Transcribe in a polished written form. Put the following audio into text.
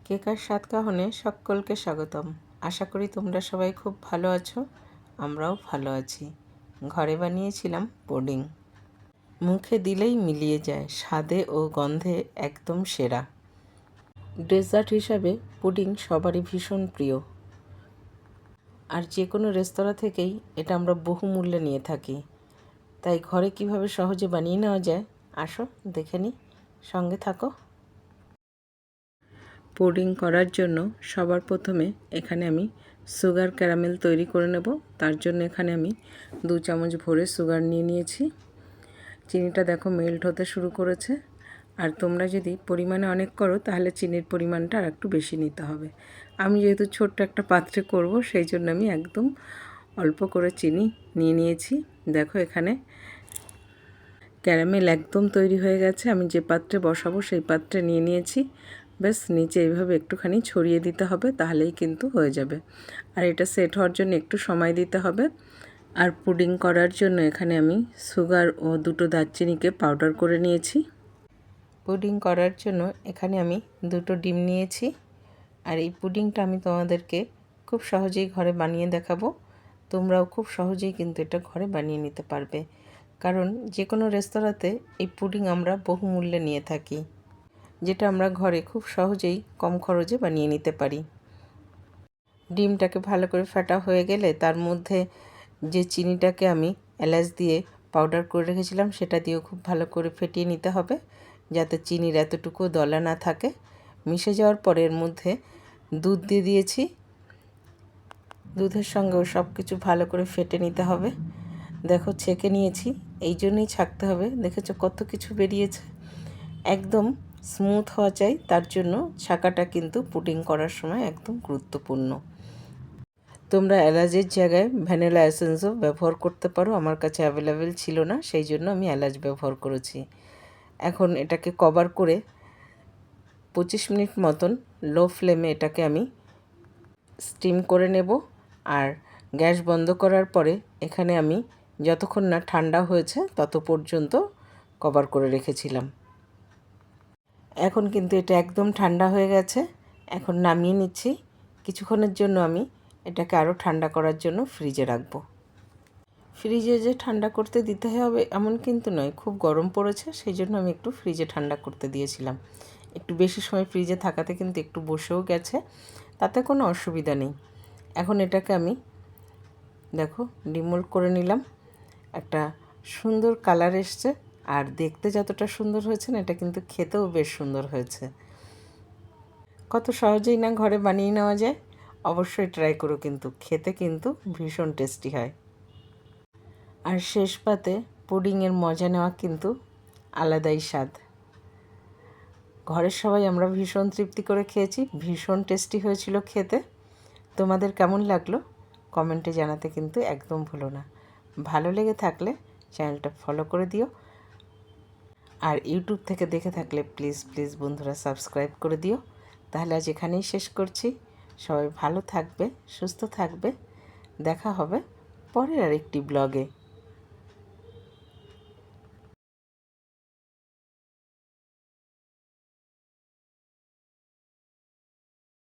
কেকার স্বাদ কাহনে সকলকে স্বাগতম। আশা করি তোমরা সবাই খুব ভালো আছো, আমরাও ভালো আছি। ঘরে বানিয়েছিলাম পুডিং। মুখে দিলেই মিলিয়ে যায়, স্বাদে ও গন্ধে একদম সেরা। ডেজার্ট হিসাবে পুডিং সবারই ভীষণ প্রিয়, আর যে কোনো রেস্তোরাঁ থেকেই এটা আমরা বহু মূল্যে নিয়ে থাকি। তাই ঘরে কিভাবে সহজে বানিয়ে নেওয়া যায় আসো দেখে নিই, সঙ্গে থাকো। পুডিং করার জন্য সবার প্রথমে এখানে আমি সুগার ক্যারামেল তৈরি করে নেব। তার জন্য এখানে আমি 2 চামচ ভরে সুগার নিয়ে নিয়েছি। চিনিটা দেখো মেল্ট হতে শুরু করেছে। আর তোমরা যদি পরিমাণে অনেক করো তাহলে চিনির পরিমাণটা আর একটু বেশি নিতে হবে। আমি যেহেতু ছোট্ট একটা পাত্রে করব, সেই জন্য আমি একদম অল্প করে চিনি নিয়ে নিয়েছি। দেখো এখানে ক্যারামেল একদম তৈরি হয়ে গেছে। আমি যে পাত্রে বসাবো সেই পাত্রে নিয়ে নিয়েছি। ব্যাস নিচে এইভাবে একটুখানি ছড়িয়ে দিতে হবে, তাহলেই কিন্তু হয়ে যাবে। আর এটা সেট হওয়ার জন্য একটু সময় দিতে হবে। আর পুডিং করার জন্য এখানে আমি সুগার ও 2টো দারচিনিকে পাউডার করে নিয়েছি। পুডিং করার জন্য এখানে আমি 2টো ডিম নিয়েছি। আর এই পুডিংটা আমি তোমাদেরকে খুব সহজেই ঘরে বানিয়ে দেখাবো। তোমরাও খুব সহজেই কিন্তু এটা ঘরে বানিয়ে নিতে পারবে, কারণ যে কোনো রেস্তোরাঁতে এই পুডিং আমরা বহু মূল্যে নিয়ে থাকি, যেটা আমরা ঘরে খুব সহজেই কম খরচে বানিয়ে নিতে পারি। ডিমটাকে ভালো করে ফাটা হয়ে গেলে তার মধ্যে যে চিনিটাকে আমি এলাচ দিয়ে পাউডার করে রেখেছিলাম সেটা দিয়েও খুব ভালো করে ফেটিয়ে নিতে হবে, যাতে চিনির এতটুকু দলা না থাকে। মিশে যাওয়ার পরে এর মধ্যে দুধ দিয়ে দিয়েছি। দুধের সঙ্গেও সব কিছু ভালো করে ফেটে নিতে হবে। দেখো ছেঁকে নিয়েছি, এই জন্যই ছাঁকতে হবে। দেখেছো কত কিছু বেরিয়েছে। একদম স্মুথ হওয়া চাই, তার জন্য ছাঁকাটা কিন্তু পুডিং করার সময় একদম গুরুত্বপূর্ণ। তোমরা এলাচের জায়গায় ভ্যানিলা এসেন্সও ব্যবহার করতে পারো। আমার কাছে অ্যাভেলেবেল ছিল না, সেই জন্য আমি এলাচ ব্যবহার করেছি। এখন এটাকে কভার করে 25 মিনিট মতন লো ফ্লেমে এটাকে আমি স্টিম করে নেব। আর গ্যাস বন্ধ করার পরে এখানে আমি যতক্ষণ না ঠান্ডা হয়েছে তত পর্যন্ত কভার করে রেখেছিলাম। এখন কিন্তু এটা একদম ঠান্ডা হয়ে গেছে। এখন নামিয়ে নিচ্ছি। কিছুক্ষণের জন্য আমি এটাকে আরও ঠান্ডা করার জন্য ফ্রিজে রাখবো। ফ্রিজে যে ঠান্ডা করতে দিতে হবে এমন কিন্তু নয়, খুব গরম পড়েছে, সেই জন্য আমি একটু ফ্রিজে ঠান্ডা করতে দিয়েছিলাম। একটু বেশি সময় ফ্রিজে থাকাতে কিন্তু একটু বসেও গেছে, তাতে কোনো অসুবিধা নেই। এখন এটাকে আমি দেখো ডিমোল্ড করে নিলাম। একটা সুন্দর কালার এসছে, আর দেখতে যতটা সুন্দর হয়েছে না, এটা কিন্তু খেতেও বেশ সুন্দর হয়েছে। কত সহজেই না ঘরে বানিয়ে নেওয়া যায়। অবশ্যই ট্রাই করো, কিন্তু খেতে কিন্তু ভীষণ টেস্টি হয়। আর শেষ পাতে পুডিংয়ের মজা নেওয়া কিন্তু আলাদাই স্বাদ। ঘরের সবাই আমরা ভীষণ তৃপ্তি করে খেয়েছি, ভীষণ টেস্টি হয়েছিল খেতে। তোমাদের কেমন লাগলো কমেন্টে জানাতে কিন্তু একদম ভুলো না। ভালো লেগে থাকলে চ্যানেলটা ফলো করে দিও। আর ইউটিউব থেকে দেখে থাকলে প্লিজ প্লিজ বন্ধুরা সাবস্ক্রাইব করে দিও। তাহলে আজ এখানেই শেষ করছি। সবাই ভালো থাকবে, সুস্থ থাকবে। দেখা হবে পরের আরেকটি ব্লগে।